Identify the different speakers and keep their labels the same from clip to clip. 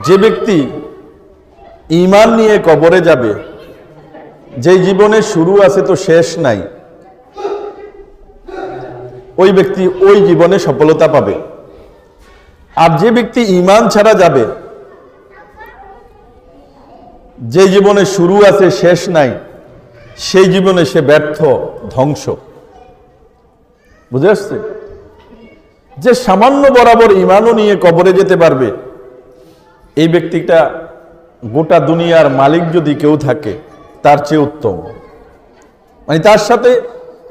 Speaker 1: যে ব্যক্তি ঈমান নিয়ে কবরে যাবে, যে জীবনে শুরু আছে তো শেষ নাই, ওই ব্যক্তি ওই জীবনে সফলতা পাবে। আর যে ব্যক্তি ঈমান ছাড়া যাবে, যে জীবনে শুরু আছে শেষ নাই, সেই জীবনে সে ব্যর্থ, ধ্বংস। বুঝে আসছে? যে সামান্য বরাবর ঈমানও নিয়ে কবরে যেতে পারবে, এই ব্যক্তিটা গোটা দুনিয়ার মালিক যদি কেউ থাকে তার চেয়ে উত্তম। মানে তার সাথে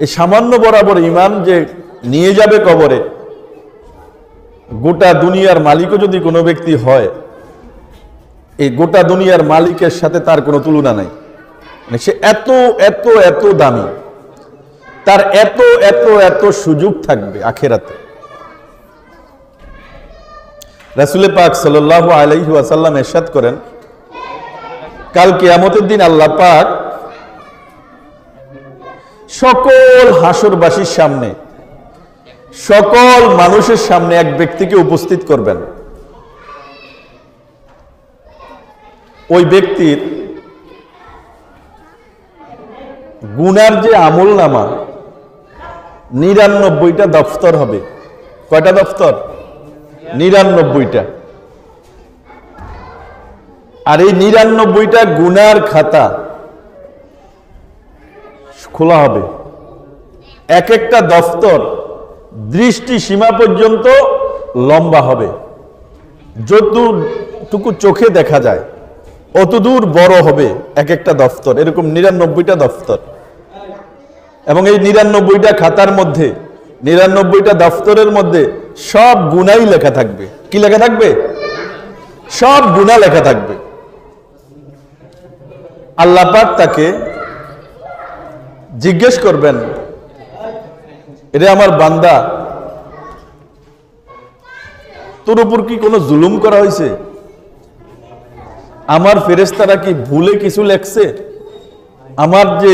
Speaker 1: এই সামান্য বরাবর ঈমান যে নিয়ে যাবে কবরে, গোটা দুনিয়ার মালিকও যদি কোনো ব্যক্তি হয়, এই গোটা দুনিয়ার মালিকের সাথে তার কোনো তুলনা নাই। মানে সে এত এত এত দামি, তার এত এত এত সুযোগ থাকবে আখিরাতে। রাসূল পাক সাল্লাল্লাহু আলাইহি ওয়াসাল্লাম ইরশাদ করেন, কাল কিয়ামতের দিন আল্লাহ পাক সকল হাসরবাসীর সামনে, সকল মানুষের সামনে এক ব্যক্তিকে উপস্থিত করবেন। ওই ব্যক্তির গুনার যে আমলনামা ৯৯টা দফতর হবে। কয়টা দফতর? ৯৯টা। আর এই ৯৯টা গুনার খাতা খোলা হবে। এক একটা দফতর দৃষ্টি সীমা পর্যন্ত লম্বা হবে, যতটুকু চোখে দেখা যায় অতদূর বড় হবে এক একটা দফতর। এরকম ৯৯টা দফতর। এবং এই ৯৯টা খাতার মধ্যে, ৯৯টা দফতরের মধ্যে সব গুনাই লেখা থাকবে। কি লেখা থাকবে? সব গুনাহ লেখা থাকবে। আল্লাহ পাক তাকে জিজ্ঞেস করবেন, এরে আমার বান্দা, তোর উপর কি কোনো জুলুম করা হয়েছে? আমার ফেরেশতারা কি ভুলে কিছু লেখছে? আমার যে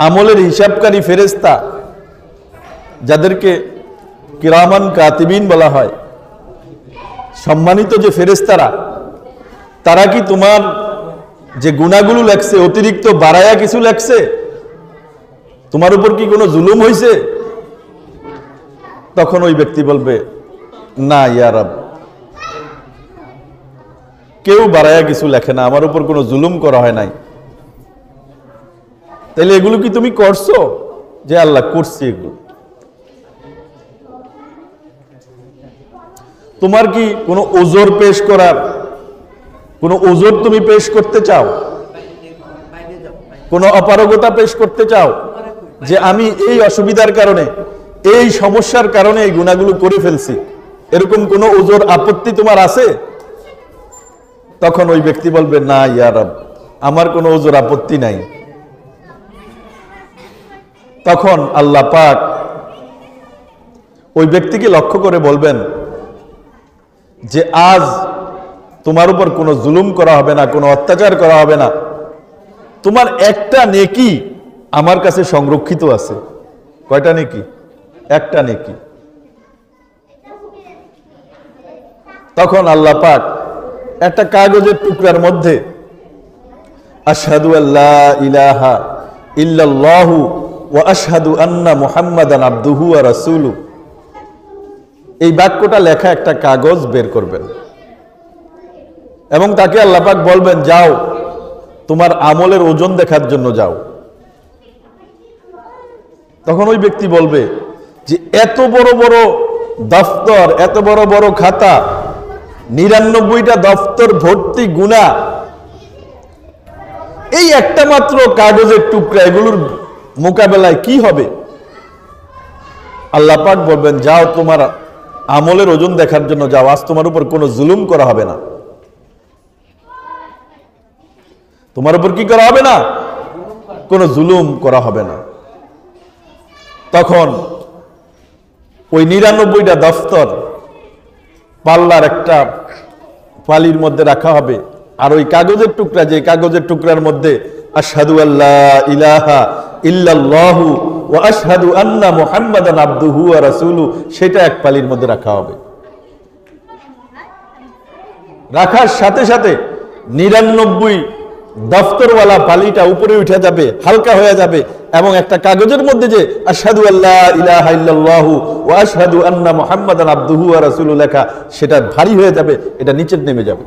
Speaker 1: আমলের হিসাবকারী ফেরেশতা, যাদেরকে কিরামান কাতিবিন বলা হয়, সম্মানিত যে ফেরেশতারা, তারা কি তোমার যে গুনাহগুলো লেখছে অতিরিক্ত বাড়ায়া কিছু লেখছে? তোমার উপর কি কোনো জুলুম হয়েছে? তখন ওই ব্যক্তি বলবে, না ইয়া রব, কেউ বাড়ায়া কিছু লেখে না, আমার উপর কোনো জুলুম করা হয় নাই। তাহলে এগুলো কি তুমি করছো? যে আল্লাহ, করছি এগুলো। তোমার কি কোনো ওজর পেশ করার, কোনো ওজর তুমি পেশ করতে চাও? কোনো অপারগতা পেশ করতে চাও যে আমি এই অসুবিধার কারণে, এই সমস্যার কারণে এই গুনাহগুলো করে ফেলছি, এরকম কোনো ওজর আপত্তি তোমার আছে? তখন ওই ব্যক্তি বলবে, না ইয়া রব, আমার কোনো ওজর আপত্তি নাই। তখন আল্লাহ পাক ওই ব্যক্তিকে লক্ষ্য করে বলবেন যে আজ তোমার উপর কোনো জুলুম করা হবে না, কোনো অত্যাচার করা হবে না। তোমার একটা নেকি আমার কাছে সংরক্ষিত আছে। কয়টা নেকি? একটা নেকি। তখন আল্লাহ পাক একটা কাগজের টুকরার মধ্যে আশহাদু আল্লা ইলাহা ইল্লাল্লাহু ওয়া আশহাদু আন্না মুহাম্মাদান আবদুহু ওয়া রাসূলুহু, এই বাক্যটা লেখা একটা কাগজ বের করবেন এবং তাকে আল্লাহ পাক বলবেন, যাও তোমার আমলের ওজন দেখার জন্য যাও। তখন ওই ব্যক্তি বলবে যে এত বড় বড় দফতর, এত বড় বড় খাতা, ৯৯টা দফতর ভর্তি গুনাহ, এই একটা মাত্র কাগজের টুকরা, এগুলোর মোকাবেলায় কি হবে? আল্লাহ পাক বলবেন, যাও তোমার আমলের ওজন দেখার জন্য যাও, আজ তোমার উপর কোনো জুলুম করা হবে না। তোমার উপর কি করা হবে না? কোনো জুলুম করা হবে না। তখন ওই ৯৯টা দফতর পাল্লার একটা পালির মধ্যে রাখা হবে, আর ওই কাগজের টুকরা, যে কাগজের টুকরার মধ্যে আশহাদু আল্লা ইলাহা ইল্লাল্লাহু ওয়া আশহাদু আন্না মুহাম্মাদান আবদুহু ওয়া রাসূলুহু, সেটা এক পালির মধ্যে রাখা হবে। রাখার সাথে সাথে 99 দফতরওয়ালা পালিটা উপরে উঠে যাবে, হালকা হয়ে যাবে, এবং একটা কাগজের মধ্যে যে আশহাদু আল্লা ইলাহা ইল্লাল্লাহু ওয়া আশহাদু আন্না মুহাম্মাদান আবদুহু ওয়া রাসূলুহু লেখা সেটা ভারী হয়ে যাবে, এটা নিচে নেমে যাবে।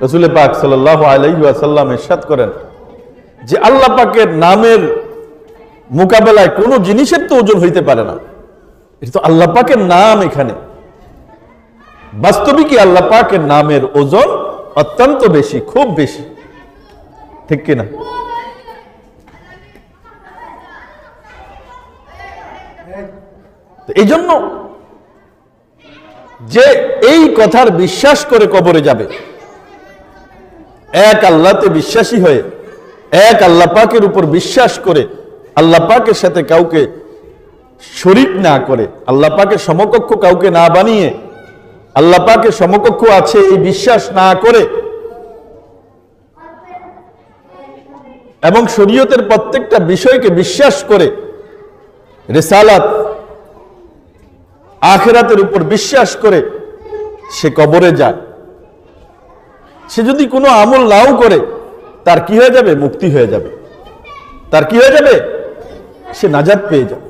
Speaker 1: রাসূল পাক সাল্লাল্লাহু আলাইহি ওয়াসাল্লাম ইরশাদ করেন যে আল্লাহ পাকের নামের মোকাবেলায় কোনো জিনিসের তো ওজন হইতে পারে না। এটা তো আল্লাহ পাকের নাম। এখানে বাস্তবিকই আল্লাহ পাকের নামের ওজন অত্যন্ত বেশি, খুব বেশি, ঠিক কিনা? এই জন্য যে এই কথার বিশ্বাস করে কবরে যাবে, এক আল্লাহতে বিশ্বাসী হয়ে, এক আল্লাহ পাকের উপর বিশ্বাস করে, আল্লাহ পাকের সাথে কাউকে শরীক না করে, আল্লাহ পাকের সমকক্ষ কাউকে না বানিয়ে, আল্লাহ পাকের সমকক্ষ আছে এই বিশ্বাস না করে, এবং শরীয়তের প্রত্যেকটা বিষয়কে বিশ্বাস করে, রিসালাত আখিরাতের উপর বিশ্বাস করে সে কবরে যায়। সে যদি কোনো আমল নাও করে, তার কি হয়ে যাবে? মুক্তি হয়ে যাবে। তার কি হয়ে যাবে? সে নাজাত পেয়ে যাবে।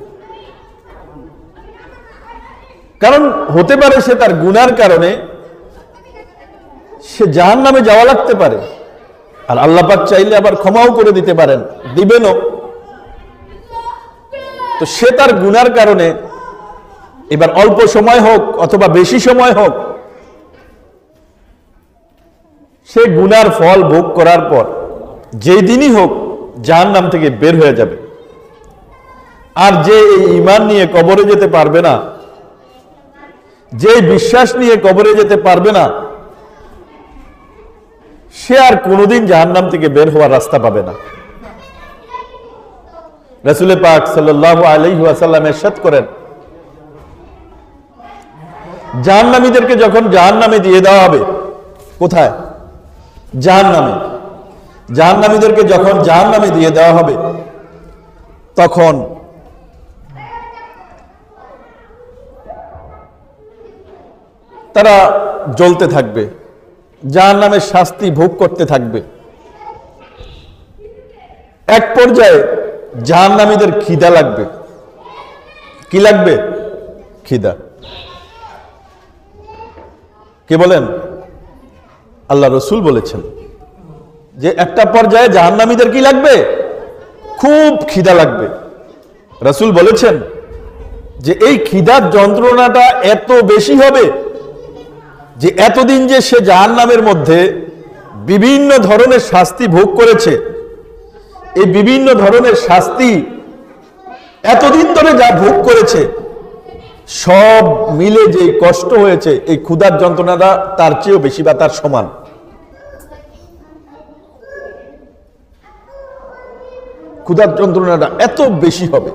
Speaker 1: কারণ হতে পারে সে তার গুনার কারণে সে জাহান্নামে যাওয়া লাগতে পারে, আর আল্লাহ পাক চাইলে আবার ক্ষমাও করে দিতে পারেন, দিবেনও। তো সে তার গুনার কারণে এবার অল্প সময় হোক অথবা বেশি সময় হোক, সে গুনার ফল ভোগ করার পর যেই দিনই হোক জাহান্নাম থেকে বের হয়ে যাবে। আর যে এই ঈমান নিয়ে কবরে যেতে পারবে না, যে বিশ্বাস নিয়ে কবরে যেতে পারবে না, সে আর কোনোদিন জাহান্নাম থেকে বের হওয়ার রাস্তা পাবে না। রাসূল পাক সাল্লাল্লাহু আলাইহি ওয়াসাল্লাম ইরশাদ করেন, জাহান্নামীদেরকে যখন জাহান্নামে দিয়ে দেওয়া হবে, কোথায়? জাহান্নামে। জাহান্নামীদেরকে যখন জাহান্নামে দিয়ে দেওয়া হবে, তখন তারা জ্বলতে থাকবে, জাহান্নামের শাস্তি ভোগ করতে থাকবে। এক পর্যায়ে জাহান্নামীদের খিদা লাগবে। কি লাগবে? খিদা। কে বলেন? আল্লাহ রসুল বলেছেন যে একটা পর্যায়ে জাহান্নামীদের কি লাগবে? খুব খিদা লাগবে। রাসূল বলেছেন যে এই খিদার যন্ত্রণাটা এত বেশি হবে যে এতদিন যে সে জাহান্নামের মধ্যে বিভিন্ন ধরনের শাস্তি ভোগ করেছে, এই বিভিন্ন ধরনের শাস্তি এতদিন ধরে যা ভোগ করেছে সব মিলে যে কষ্ট হয়েছে, এই ক্ষুধার যন্ত্রণাটা তার চেয়েও বেশি বা তার সমান। ক্ষুধার যন্ত্রণাটা এত বেশি হবে।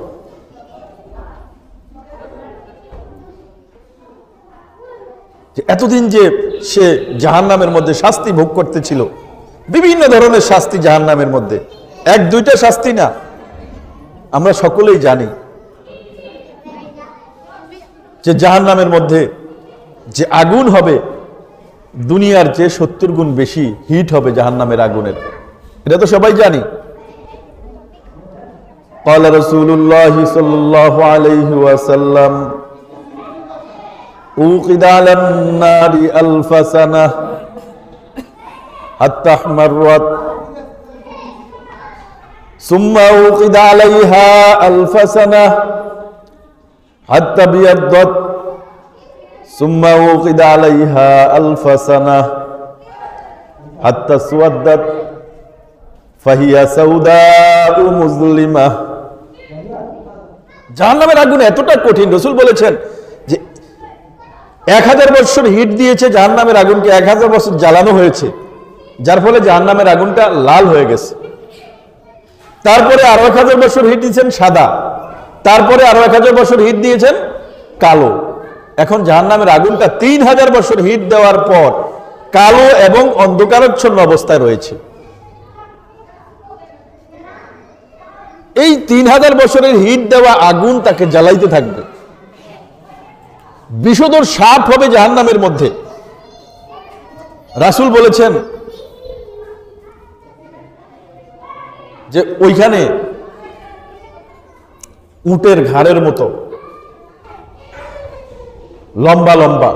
Speaker 1: যে এতদিন যে সে জাহান্নামের মধ্যে শাস্তি ভোগ করতেছিল, বিভিন্ন ধরনের শাস্তি জাহান্নামের মধ্যে, এক দুইটা শাস্তি না, আমরা সকলেই জানি যে জাহান্নামের মধ্যে যে আগুন হবে দুনিয়ার যে 70 গুণ বেশি হিট হবে জাহান্নামের আগুনের, এটা তো সবাই জানি। قال رسول الله صلى الله عليه وسلم اوقد على النار 1000 سنة حتى احمرت ثم اوقد عليها 1000 سنة حتى ابيضت ثم اوقد عليها 1000 سنة حتى اسودت فهي سوداء مظلمة। জাহান্নামের আগুন এতটা কঠিন, রাসূল বলেছেন যে 1000 বছর হিট দিয়েছে জাহান্নামের আগুনকে, 1000 বছর জ্বালানো হয়েছে, যার ফলে জাহান্নামের আগুনটা লাল হয়ে গেছে। তারপরে আরো 1000 বছর হিট দিয়েছেন সাদা, তারপরে আরো 1000 বছর হিট দিয়েছেন কালো। এখন জাহান্নামের আগুনটা 3000 বছর হিট দেওয়ার পর কালো এবং অন্ধকারাচ্ছন্ন অবস্থায় রয়েছে। এই 3000 বছরের হিট দেওয়া আগুন তাকে জ্বালাইতে থাকবে। বিষধর সাপ হবে জাহান্নামের মধ্যে। রাসূল বলেছেন যে ওইখানে উটের ঘাড়ের মতো লম্বা লম্বা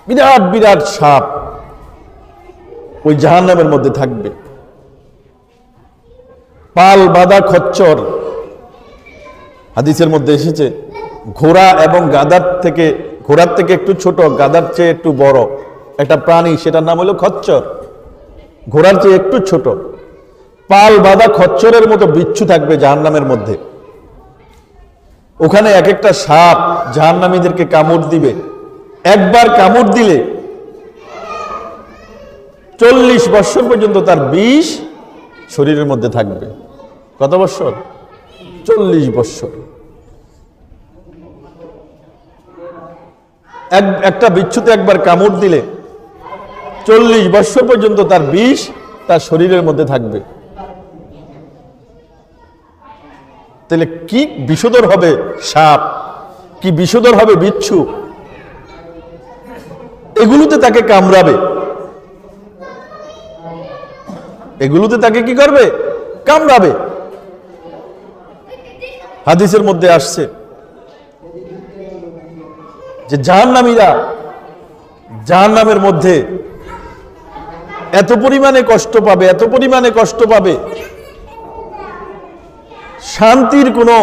Speaker 1: বিরাট বিরাট সাপ ওই জাহান্নামের মধ্যে থাকবে। পাল বাঁধা খচ্চর, হাদিসের মধ্যে এসেছে ঘোড়া এবং ঘোড়ার থেকে একটু ছোট, গাধার চেয়ে একটু বড় একটা প্রাণী, সেটার নাম হলো খচ্চর। ঘোড়ার চেয়ে একটু ছোট, পাল বাঁধা খচ্চরের মতো বিচ্ছু থাকবে জাহান্নামের মধ্যে। ওখানে এক একটা সাপ জাহান্নামীদেরকে কামড় দিবে। একবার কামড় দিলে 40 বৎসর পর্যন্ত তার বিষ শরীরের মধ্যে থাকবে। কত বৎসর? 40 বৎসর। একটা বিচ্ছুতে একবার কামড় দিলে 40 বৎসর পর্যন্ত তার বিষ তার শরীরের মধ্যে থাকবে। তাহলে কি বিষধর হবে সাপ, কি বিষধর হবে বিচ্ছু। এগুলোতে তাকে কামড়াবে, এগুলোতে তাকে কি করবে? কামড়াবে। হাদিসের মধ্যে আসছে যে জাহান্নামীরা জাহান্নামের মধ্যে এত পরিমাণে কষ্ট পাবে, এত পরিমাণে কষ্ট পাবে, শান্তির কোনো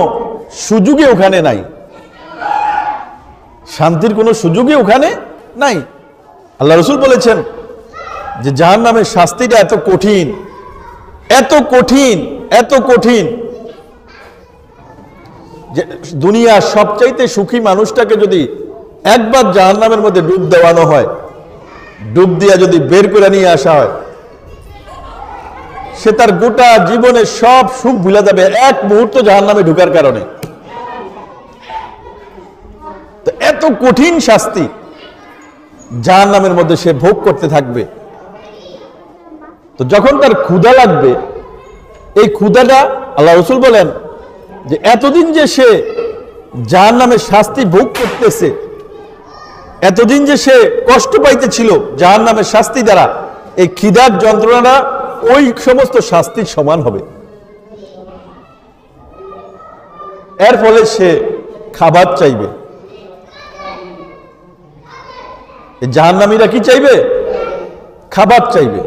Speaker 1: সুযোগে ওখানে নাই, শান্তির কোনো সুযোগে ওখানে নাই। আল্লাহ রাসূল বলেছেন যে জাহান্নামের শাস্তিটা এত কঠিন, এত কঠিন, এত কঠিন যে দুনিয়ার সবচাইতে সুখী মানুষটাকে যদি একবার জাহান্নামের মধ্যে ডুব দেওয়ানো হয়, ডুব দিয়া যদি বের করে নিয়ে আসা হয়, সে তার গোটা জীবনের সব সুখ ভুলে যাবে এক মুহূর্ত জাহান্নামে ঢোকার কারণে। তো এত কঠিন শাস্তি জাহান্নামের মধ্যে সে ভোগ করতে থাকবে। তো যখন তার ক্ষুধা লাগবে, এই ক্ষুধাটা আল্লাহ রাসূল বলেন যে এতদিন যে সে জাহান্নামের শাস্তি ভোগ করতেছে, এতদিন যে সে কষ্ট পাইতেছিল জাহান্নামের শাস্তি দ্বারা, এই খিদার যন্ত্রণাটা ওই সমস্ত শাস্তির সমান হবে। এর ফলে সে খাবার চাইবে। জাহান্নামীরা কি চাইবে? খাবার চাইবে।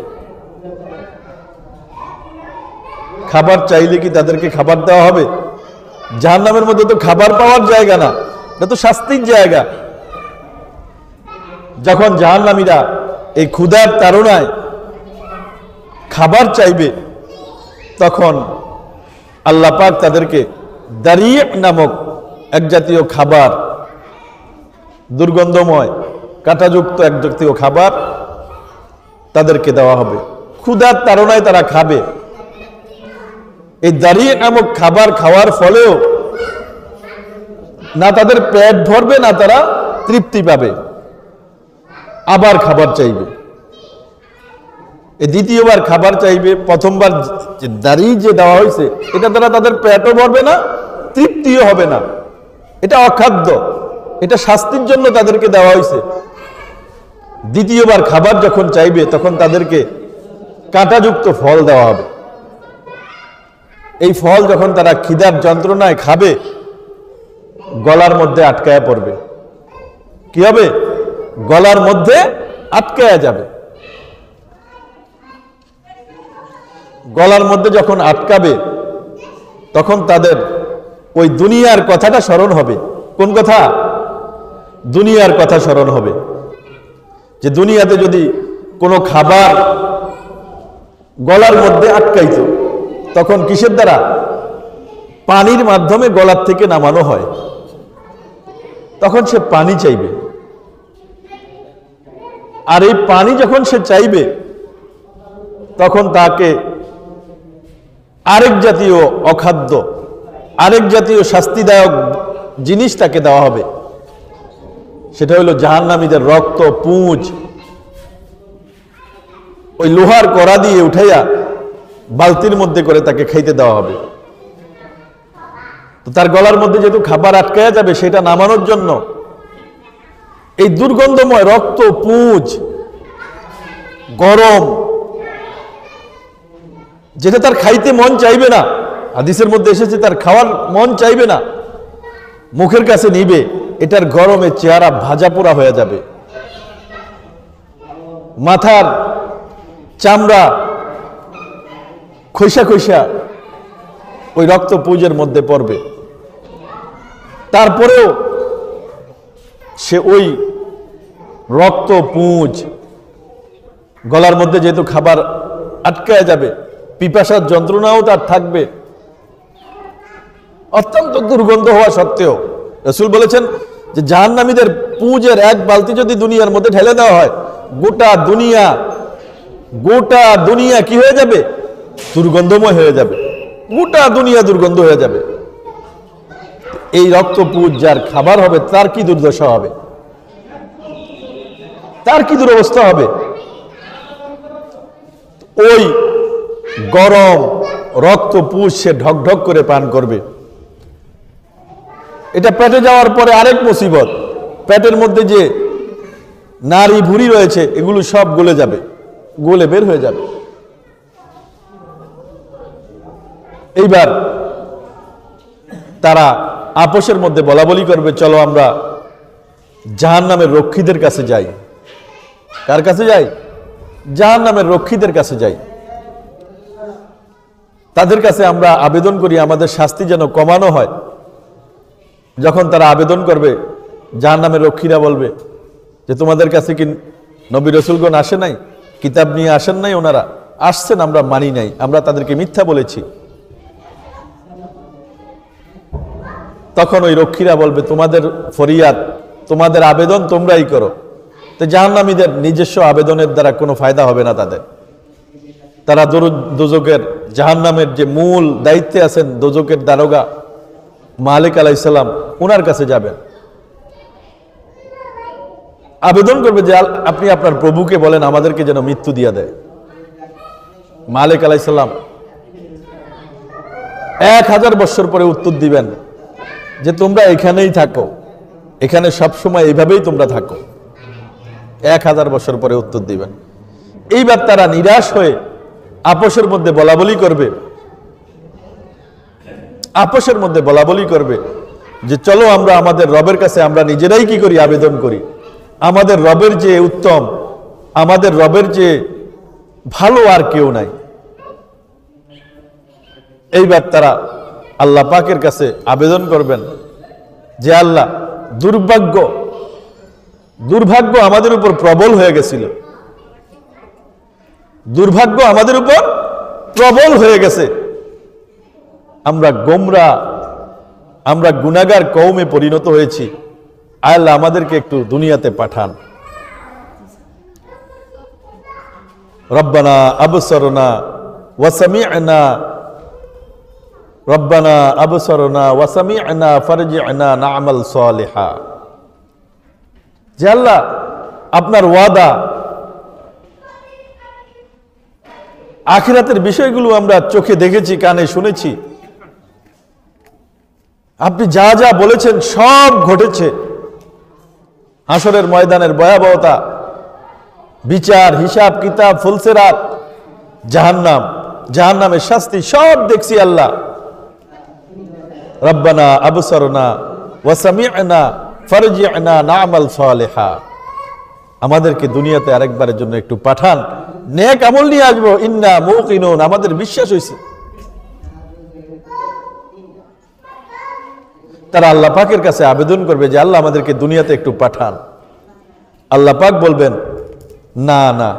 Speaker 1: খাবার চাইলে কি তাদেরকে খাবার দেওয়া হবে? জাহান্নামের মধ্যে তো খাবার পাওয়ার জায়গা না, এটা তো শাস্তির জায়গা। যখন জাহান্নামীরা এই ক্ষুধার তাড়নায় খাবার চাইবে, তখন আল্লাহ পাক তাদেরকে দারিয়ে নামক এক জাতীয় খাবার, দুর্গন্ধময় কাঁটাযুক্ত এক জাতীয় খাবার তাদেরকে দেওয়া হবে। ক্ষুধার তাড়নায় তারা খাবে। এই দারিয়ে নামক খাবার খাওয়ার ফলেও না তাদের পেট ভরবে, না তারা তৃপ্তি পাবে, আবার খাবার চাইবে। এই দ্বিতীয়বার খাবার চাইবে। প্রথমবার যে দাড়ি যে দেওয়া হয়েছে, এটা দ্বারা তাদের পেটও ভরবে না, তৃপ্তিও হবে না, এটা অখাদ্য, এটা শাস্তির জন্য তাদেরকে দেওয়া হয়েছে। দ্বিতীয়বার খাবার যখন চাইবে, তখন তাদেরকে কাঁটাযুক্ত ফল দেওয়া হবে। এই ফল যখন তারা খিদার যন্ত্রণায় খাবে, গলার মধ্যে আটকায়া পড়বে। কি হবে? গলার মধ্যে আটকায়া যাবে। গলার মধ্যে যখন আটকাবে, তখন তাদের ওই দুনিয়ার কথাটা স্মরণ হবে। কোন কথা? দুনিয়ার কথা স্মরণ হবে। যে দুনিয়াতে যদি কোনো খাবার গলার মধ্যে আটকাইত, তখন কিসের দ্বারা? পানির মাধ্যমে গলার থেকে নামানো হয়। তখন সে পানি চাইবে। আর এই পানি যখন সে চাইবে, তখন তাকে আরেক জাতীয় অখাদ্য, আরেক জাতীয় শাস্তিদায়ক জিনিস তাকে দেওয়া হবে। সেটা হলো জাহান্নামীদের রক্ত, পুঁজ, ওই লোহার কড়া দিয়ে উঠাইয়া বালতির মধ্যে করে তাকে খাইতে দেওয়া হবে। তো তার গলার মধ্যে যেহেতু খাবার আটকায়া যাবে, সেটা নামানোর জন্য এই দুর্গন্ধময় রক্ত, পুঁজ, গরম, যেটা তার খাইতে মন চাইবে না, হাদিসের মধ্যে এসেছে তার খাওয়ার মন চাইবে না, মুখের কাছে নিবে, এটার গরমে চেহারা ভাজা পোড়া হয়ে যাবে, মাথার চামড়া খৈসা খৈসা ওই রক্ত পুঁজের মধ্যে পড়বে। তারপরেও সে ওই রক্ত পুঁজ গলার মধ্যে যেহেতু খাবার আটকায় যাবে, পিপাসার যন্ত্রণাও তার থাকবে, অত্যন্ত দুর্গন্ধ হওয়া সত্ত্বেও রাসূল বলেছেন যে জাহান্নামীদের পুঁজের এক বালতি যদি দুনিয়ার মধ্যে ঢেলে দেওয়া হয়, গোটা দুনিয়া কি হয়ে যাবে? দুর্গন্ধময় হয়ে যাবে, গোটা দুনিয়া দুর্গন্ধ হয়ে যাবে। এই রক্ত পুঁজ যার খাবার হবে তার কি দুর্দশা হবে, তার কি দুরবস্থা হবে? ওই গরম রক্ত পুঁজ সে ঢক ঢক করে পান করবে। এটা পেটে যাওয়ার পরে আরেক মুসিবত, পেটের মধ্যে যে নাড়ি ভুঁড়ি রয়েছে এগুলো সব গলে যাবে, গলে বের হয়ে যাবে। এইবার তারা আপোষের মধ্যে বলাবলি করবে, চলো আমরা জাহান্নামের রক্ষীদের কাছে যাই। কার কাছে যাই? জাহান্নামের রক্ষীদের কাছে যাই, তাদের কাছে আমরা আবেদন করি আমাদের শাস্তি যেন কমানো হয়। যখন তারা আবেদন করবে, জাহান্নামের রক্ষীরা বলবে যে তোমাদের কাছে কি নবী রাসূলগণ আসে নাই, কিতাব নিয়ে আসেন নাই? ওনারা আসছেন, আমরা মানি নাই, আমরা তাদেরকে মিথ্যা বলেছি। তখন ওই রক্ষীরা বলবে তোমাদের ফরিয়াদ, তোমাদের আবেদন তোমরাই করো। তো জাহান্নামীদের নিজস্ব আবেদনের দ্বারা কোনো ফায়দা হবে না তাদের। তারা দোজকের জাহান্নামের যে মূল দায়িত্বে আছেন দোজকের দারোগা মালিক আলাইহিস সালাম, ওনার কাছে যাবেন, আবেদন করবে যে আপনি আপনার প্রভুকে বলেন আমাদেরকে যেন মৃত্যু দিয়া দেয়। মালিক আলাইহিস সালাম 1000 বছর পরে উত্তর দিবেন যে তোমরা এখানেই থাকো, এখানে সবসময় এইভাবেই তোমরা থাকো। 1000 বছর পরে উত্তর দিবেন। এইবার তারা নিরাশ হয়ে আপোষের মধ্যে বলাবলি করবে, আপোষের মধ্যে বলাবলি করবে যে চলো আমরা আমাদের রবের কাছে আমরা নিজেরাই কি করি? আবেদন করি। আমাদের রবের যে উত্তম, আমাদের রবের যে ভালো আর কেউ নাই। এইবার তারা আল্লাহ পাকের কাছে আবেদন করবেন যে আল্লাহ, দুর্ভাগ্য আমাদের উপর প্রবল হয়ে গেছিল, দুর্ভাগ্য আমাদের উপর প্রবল হয়ে গেছে, আমরা গোমরা, আমরা গুনাহগার কওমে পরিণত হয়েছি। আল্লাহ আমাদেরকে একটু দুনিয়াতে পাঠান। রব্বানা আবসরনা ওয়া সামি'না, রব্বানা আবসরনা ওয়া সামি'না ফারজি'না না'মাল সালিহা। যে আল্লাহ, আপনার ওয়াদা, আখিরাতের বিষয়গুলো আমরা চোখে দেখেছি, কানে শুনেছি, আপনি যা যা বলেছেন সব ঘটেছে। হাসরের ময়দানের ভয়াবহতা, বিচার, হিসাব কিতাব, ফুলসেরাত, জাহান্নাম, জাহান্নামের শাস্তি সব দেখছি আল্লাহ। রব্বানা আবসরনা ওয়া সামি'না ফারজি'না না'মাল সালিহা। আমাদেরকে দুনিয়াতে আরেকবারের জন্য একটু পাঠান, নেক আমল নিয়ে আসবো। ইন্না মুকিনুন, আমাদের বিশ্বাস হয়েছে। তারা আল্লাহ পাকের কাছে আবেদন করবে যে আল্লাহ আমাদেরকে দুনিয়াতে একটু পাঠান। আল্লাহ পাক বলবেন না না,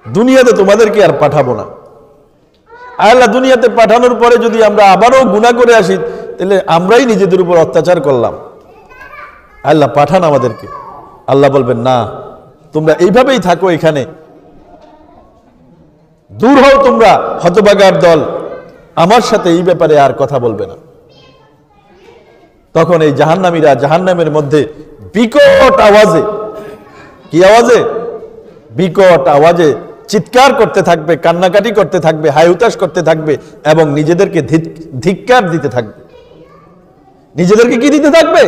Speaker 1: দুনিয়াতে তোমাদেরকে আর পাঠাবো না। আল্লাহ দুনিয়াতে পাঠানোর পরে যদি আমরা আবারও গুনাহ করে আসি, তাহলে আমরাই নিজেদের উপর অত্যাচার করলাম। আল্লাহ পাঠান আমাদেরকে। আল্লাহ বলবেন না, তোমরা এইভাবেই থাকো, এখানে দূর হও তোমরা হতভাগার দল, আমার সাথে এই ব্যাপারে আর কথা বলবে না। তখন এই জাহান্নামীরা জাহান্নামের মধ্যে বিকট আওয়াজে, কি আওয়াজে? বিকট আওয়াজে চিৎকার করতে থাকবে, কান্নাকাটি করতে থাকবে, হায়উতাশ করতে থাকবে এবং নিজেদেরকে ধিক্কার দিতে থাকবে। নিজেদেরকে কি দিতে থাকবে?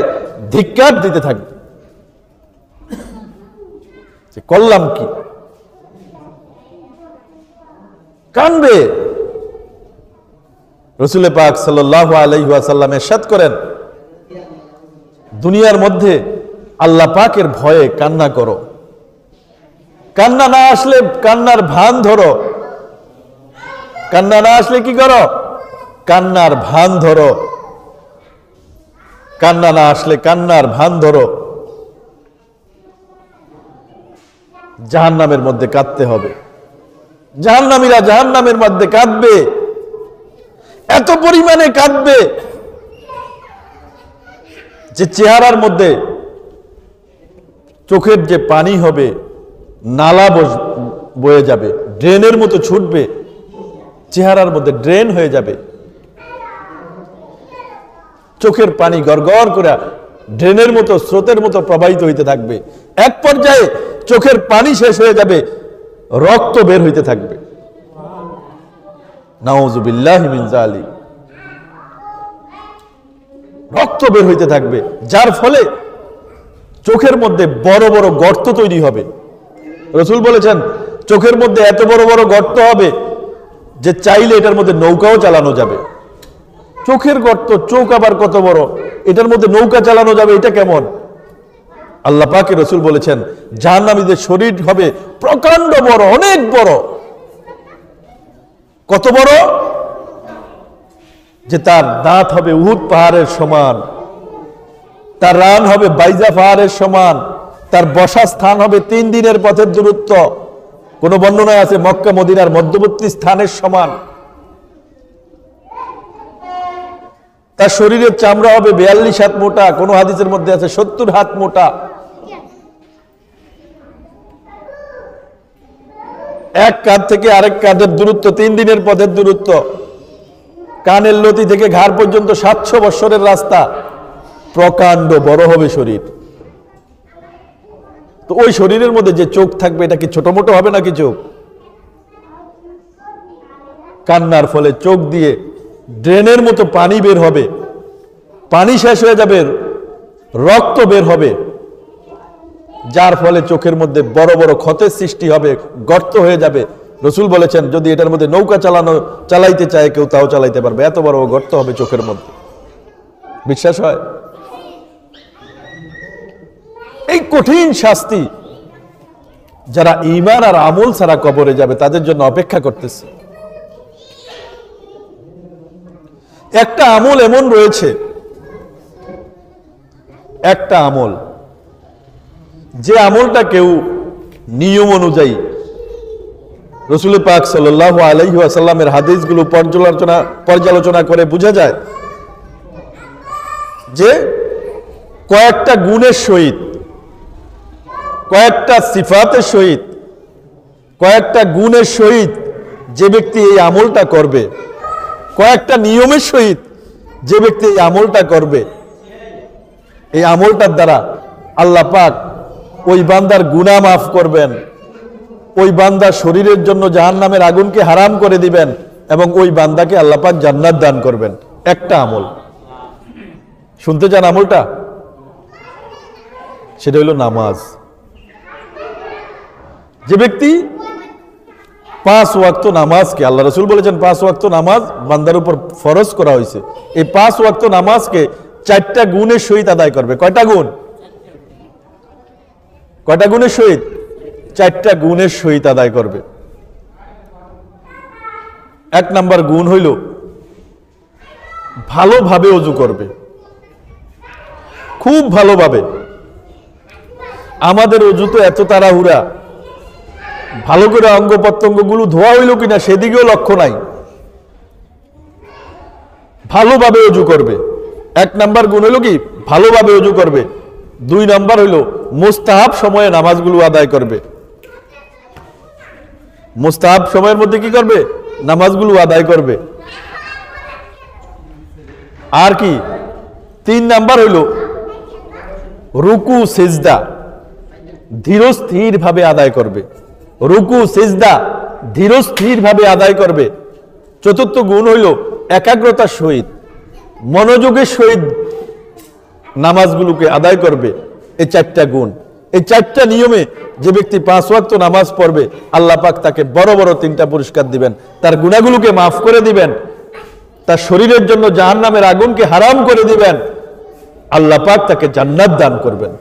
Speaker 1: ধিক্কার দিতে থাকবে। যে করলাম কি, কানবে। রাসূল পাক সাল্লাল্লাহু আলাইহি ওয়াসাল্লাম ইরশাদ করেন, দুনিয়ার মধ্যে আল্লাহ পাকের ভয়ে কান্না করো, কান্না না আসলে কান্নার ভান ধরো, কান্না না আসলে কি করো, কান্নার ভান ধরো, কান্না না আসলে কান্নার ভান ধরো। জাহান্নামের মধ্যে কাঁদতে হবে, জাহান্নামীরা জাহান্নামের মধ্যে কাঁদবে, এত পরিমাণে কাঁদবে যে চেহারার মধ্যে চোখের যে পানি হবে নালা বয়ে যাবে, ড্রেনের মতো ছুটবে, চেহারার মধ্যে ড্রেন হয়ে যাবে, চোখের পানি গড়গড় করে ড্রেনের মতো স্রোতের মতো প্রবাহিত হইতে থাকবে। এক পর্যায়ে চোখের পানি শেষ হয়ে যাবে, রক্ত বের হইতে থাকবে। নাউযুবিল্লাহি মিন যালিক, রক্ত বের হইতে থাকবে, যার ফলে চোখের মধ্যে বড় বড় গর্ত তৈরি হবে। রাসূল বলেছেন চোখের মধ্যে এত বড় বড় গর্ত হবে যে চাইলে এটার মধ্যে নৌকাও চালানো যাবে। চোখের গর্ত, চোখ আবার কত বড়, এটার মধ্যে নৌকা চালানো যাবে, এটা কেমন? আল্লাহ পাকের রাসূল বলেছেন জাহান্নামীদের শরীর হবে প্রকাণ্ড বড়, অনেক বড়। কত বড়? যে তার দাঁত হবে উহুদ পাহাড়ের সমান, তার রান হবে বাইজা পাহাড়ের সমান, তার বসা স্থান হবে 3 দিনের পথের দূরত্ব, কোন বর্ণনায় আছে মক্কা মদিনার মধ্যবর্তী স্থানের সমান। তার শরীরের চামড়া হবে 42 হাত মোটা, কোন হাদিসের মধ্যে আছে 70 হাত মোটা। এক কাঁধ থেকে আরেক কাঁধের দূরত্ব 3 দিনের পথের দূরত্ব। কানের লতি থেকে ঘাড় পর্যন্ত 700 বৎসরের রাস্তা। প্রকাণ্ড বড় হবে শরীর। তো ওই শরীরের মধ্যে যে চোখ থাকবে, এটা কি ছোট মোটো হবে নাকি চোখ? কান্নার ফলে চোখ দিয়ে ড্রেনের মতো পানি বের হবে, পানি শেষ হয়ে যাবে, রক্ত বের হবে, যার ফলে চোখের মধ্যে বড় বড় ক্ষতের সৃষ্টি হবে, গর্ত হয়ে যাবে। রাসূল বলেছেন যদি এটার মধ্যে নৌকা চালাইতে চায় কেউ, তাও চালাইতে পারবে, এত বড় গর্ত হবে চোখের মধ্যে। বিশ্বাস হয়? এই কঠিন শাস্তি যারা ঈমান আর আমল ছাড়া কবরে যাবে তাদের জন্য অপেক্ষা করতেছে। একটা আমল এমন রয়েছে, একটা আমল যে আমলটা কেউ নিয়ম অনুযায়ী রাসূল পাক সাল্লাল্লাহু আলাইহি ওয়াসাল্লামের হাদিসগুলো পর্যালোচনা করে বোঝা যায় যে কয়েকটা গুণের সহিত, কয়েকটা সিফাতের সহিত, কয়েকটা গুণের সহিত যে ব্যক্তি এই আমলটা করবে, কয়েকটা নিয়মের সহিত যে ব্যক্তি এই আমলটা করবে, এই আমলটার দ্বারা আল্লাহ পাক ওই বান্দার গুনাহ মাফ করবেন, ওই বান্দার শরীরের জন্য জাহান্নামের আগুনকে হারাম করে দিবেন এবং ওই বান্দাকে আল্লাহ পাক জান্নাত দান করবেন। একটা আমল। শুনতে চান আমলটা? সেটা হলো নামাজ। যে ব্যক্তি 5 ওয়াক্ত নামাজকে, আল্লাহ রাসূল বলেছেন 5 ওয়াক্ত নামাজ বান্দার উপর ফরজ করা হয়েছে, এই 5 ওয়াক্ত নামাজকে 4টা গুণের সহিত আদায় করবে। কয়টা গুণ? কয়টা গুণের সহিত? 4টা গুণের সহিত আদায় করবে। 1 নাম্বার গুণ হইল ভালোভাবে ওযু করবে, খুব ভালোভাবে। আমাদের ওযু তো এত তাড়াহুড়া, ভালো করে অঙ্গ প্রত্যঙ্গগুলো ধোয়া হইল কিনা সেদিকেও লক্ষ্য নাই। ভালোভাবে ওযু করবে। 1 নাম্বার গুণ হইল কি? ভালোভাবে ওযু করবে। 2 নাম্বার হইল মুস্তাহাব সময়ে নামাজগুলো আদায় করবে। মুস্তাহাব সময়ের মধ্যে কি করবে? নামাজগুলো আদায় করবে। আর কি? 3 নাম্বার হইল রুকু সিজদা ধীর স্থির ভাবে আদায় করবে। রুকু সিজদা ধীর স্থির ভাবে আদায় করবে। 4র্থ গুণ হইল একাগ্রতার সহিত, মনোযোগের সহিত নামাজগুলোকে আদায় করবে। এই 4টা গুণ, এই 4টা নিয়মে যে ব্যক্তি 5 ওয়াক্ত নামাজ পড়বে আল্লাহ পাক তাকে বড় বড় 3টা পুরস্কার দিবেন। তার গুনাহগুলোকে মাফ করে দিবেন, তার শরীরের জন্য জাহান্নামের আগুনকে হারাম করে দিবেন, আল্লাহ পাক তাকে জান্নাত দান করবেন।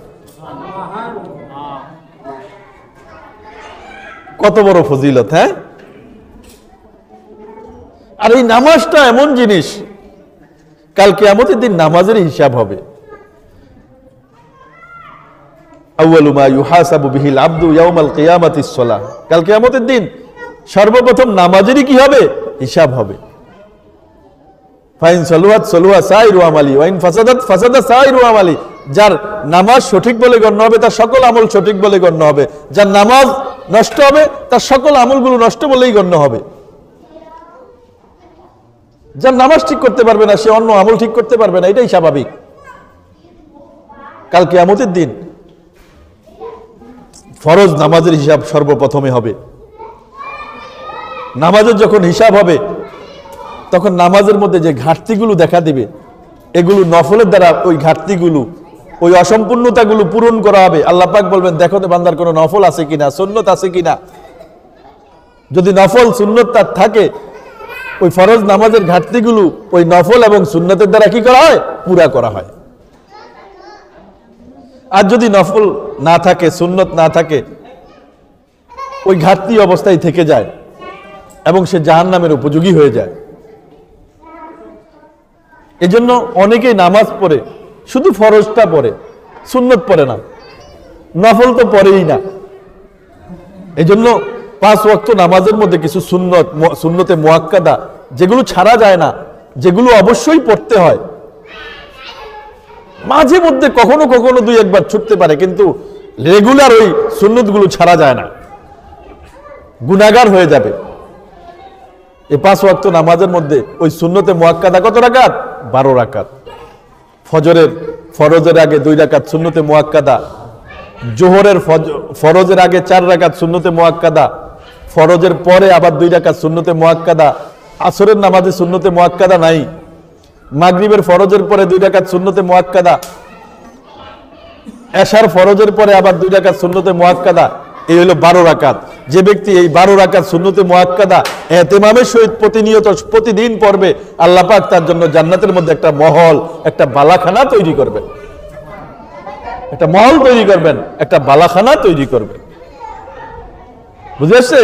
Speaker 1: কত বড় ফজিলত! হ্যাঁ, আর এই নামাজটা এমন জিনিস, কাল কিয়ামতের দিন নামাজের হিসাব হবে। আউয়ালু মা ইউহাসাবু বিহিল আবদু ইয়াউমাল কিয়ামাতিস সালাহ। কাল কিয়ামতের দিন সর্বপ্রথম নামাজেরই কি হবে? হিসাব হবে। ফাইন সালুয়াত সালুয়া সাইরু আমালি ওয়া ইন ফাসাদাত ফাসাদা সাইরু আমালি। যার নামাজ সঠিক বলে গণ্য হবে তার সকল আমল সঠিক বলে গণ্য হবে, যার নামাজ নষ্ট হবে তার সকল আমলগুলো নষ্ট বলেই গণ্য হবে। যার নামাজ ঠিক করতে পারবে না সে অন্য আমল ঠিক করতে পারবে না, এটাই স্বাভাবিক। কাল কিয়ামতের দিন ফরজ নামাজের হিসাব সর্বপ্রথমে হবে। নামাজের যখন হিসাব হবে তখন নামাজের মধ্যে যে ঘাটতিগুলো দেখা দিবে এগুলো নফলের দ্বারা ওই ঘাটতিগুলো, ওই অসম্পূর্ণতাগুলো পূরণ করা হবে। আল্লাহ পাক বলবেন দেখো তো বান্দার কোনো নফল আছে কিনা, সুন্নত আছে কিনা। যদি নফল সুন্নত তার থাকে ওই ফরজ নামাজের ঘাটতিগুলো ওই নফল এবং সুন্নতের দ্বারা কি করা হয়? পুরা করা হয়। আর যদি নফল না থাকে, সুন্নত না থাকে, ওই ঘাটতি অবস্থায় থেকে যায় এবং সে জাহান্নামের উপযোগী হয়ে যায়। এজন্য অনেকেই নামাজ পড়ে শুধু ফরজটা পড়ে, সুন্নত পড়ে না, নফল তো পড়েই না। এজন্য 5 ওয়াক্ত নামাজের মধ্যে কিছু সুন্নতে মুআক্কাদা যেগুলো ছাড়া যায় না, যেগুলো অবশ্যই পড়তে হয়। মাঝে মধ্যে কখনো কখনো 2-1 বার ছুটতে পারে, কিন্তু রেগুলার ওই সুন্নতগুলো ছাড়া যায় না, গুনাহগার হয়ে যাবে। এই 5 ওয়াক্ত নামাজের মধ্যে ওই সুন্নতে মুআক্কাদা কত রাকাত? 12 রাকাত। ফরজের আগে 2 রাকাত সুন্নতে মুআক্কাদা, জোহরের ফরজের আগে 4 রাকাত সুন্নতে মুআক্কাদা, ফরজের পরে আবার 2 রাকাত সুন্নতে মুআক্কাদা। আসরের নামাজে সুন্নতে মুআক্কাদা নাই। মাগরিবের ফরজের পরে 2 রাকাত সুন্নতে মুআক্কাদা, এশার ফরজের পরে আবার 2 রাকাত সুন্নতে মুআক্কাদা। এই হলো 12 রাকাত। যে ব্যক্তি এই 12 রাকাত সুন্নতে মুআক্কাদা ইহতিমামের সহিত প্রতিনিয়ত প্রতিদিন পড়বে আল্লাহ পাক তার জন্য জান্নাতের মধ্যে একটা মহল, একটা বালাখানা তৈরি করবেন, একটা মহল তৈরি করবেন, একটা বালাখানা তৈরি করবেন। বুঝে আসছে?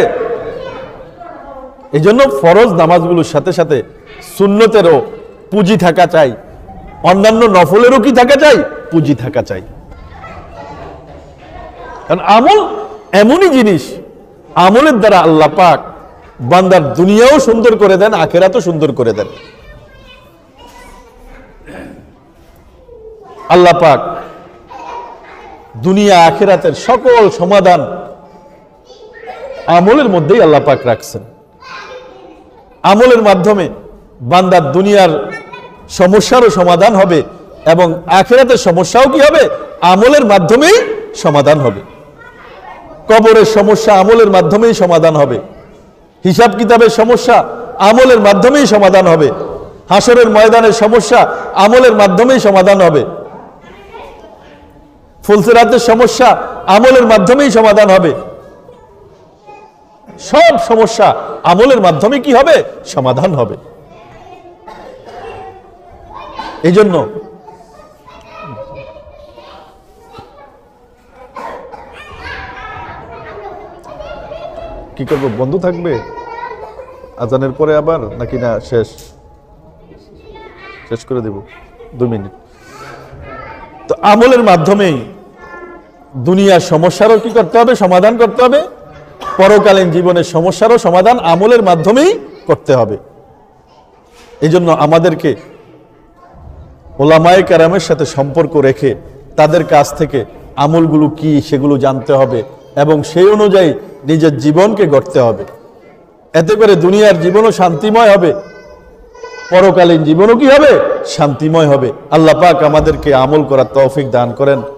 Speaker 1: এই জন্য ফরজ নামাজগুলোর সাথে সাথে সুন্নতেরও পুঁজি থাকা চাই, অন্যান্য নফলেরও কি থাকা চাই? পুঁজি থাকা চাই। কারণ আমল এমনই জিনিস, আমলের দ্বারা আল্লাহ পাক বান্দার দুনিয়াও সুন্দর করে দেন, আখিরাতও সুন্দর করে দেন। আল্লাহ পাক দুনিয়া আখিরাতের সকল সমাধান আমলের মধ্যেই আল্লাহ পাক রাখছেন। আমলের মাধ্যমে বান্দার দুনিয়ার সমস্যারও সমাধান হবে এবং আখিরাতের সমস্যাও কি হবে? আমলের মাধ্যমেই সমাধান হবে। কবরের সমস্যা আমলের মাধ্যমেই সমাধান হবে, হিসাব কিতাবের সমস্যা আমলের মাধ্যমেই সমাধান হবে, হাসরের ময়দানের সমস্যা আমলের মাধ্যমেই সমাধান হবে, ফুলসিরাতের সমস্যা আমলের মাধ্যমেই সমাধান হবে। সব সমস্যা আমলের মাধ্যমে কি হবে? সমাধান হবে। এই জন্য কি করবো? বন্ধ থাকবে আজানের পরে আবার, নাকি না শেষ করে দেব? 2 মিনিট। তো আমলের মাধ্যমেই দুনিয়ার সমস্যারও কি করতে হবে? সমাধান করতে হবে। পরকালীন জীবনের সমস্যারও সমাধান আমলের মাধ্যমেই করতে হবে। এই জন্য আমাদেরকে ওলামায়ে কেরামের সাথে সম্পর্ক রেখে তাদের কাছ থেকে আমলগুলো কি সেগুলো জানতে হবে এবং সেই অনুযায়ী নিজের জীবনকে গড়তে হবে। এতে করে দুনিয়ার জীবনও শান্তিময় হবে, পরকালীন জীবনও কি হবে? শান্তিময় হবে। আল্লাহ পাক আমাদেরকে আমল করার তৌফিক দান করেন।